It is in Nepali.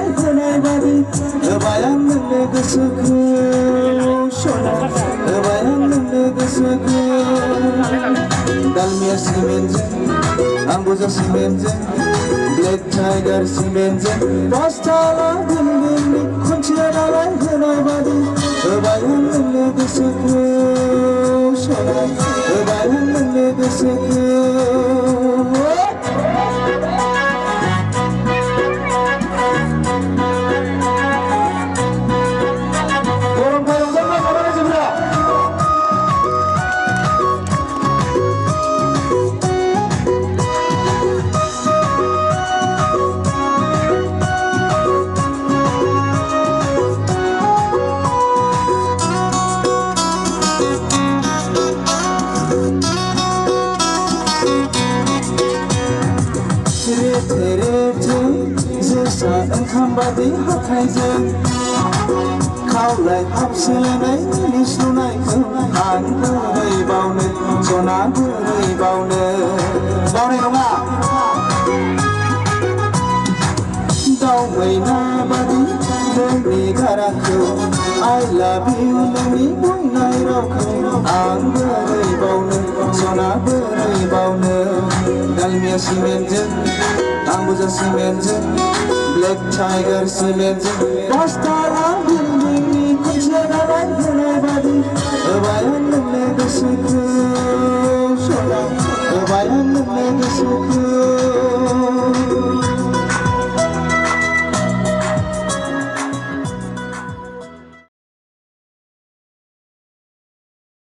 दालाय होनाय बादि होबाय आं नोंनो गोसोखौ सना होबाय आं नोंनो गोसोखौ दालमिया सिमेन्टजों आंबुजा सिमेन्टजों ब्लेक टाइगार सिमेन्टजों पासताला बिल्डिंनि खुन्थिया दालाय होनाय बादि होबाय आं नोंनो गोसोखौ सना होबाय आं नोंनो गोसोखौ जोसा ओंखाम बादि हाथायजों खावलाय हाबसोलायनाय निस्लुनायखौ आं बोरै बावनो सना बोरै बावनो बावनाय नङा दावबायना बादि नोंनि गारांखौ I love you नोंनि बुंनाय रावखौ आं बोरै बावनो सना बोरै बावनो दालमिया सिमेन्टजों आंबुजा सिमेन्टजों ब्लेक टाइगार सिमेन्टजों पासताला बिल्डिंनि खुन्थिया दालाय होनाय बादि होबाय आं नोंनो गोसोखौ सना होबाय आं नोंनो गोसोखौ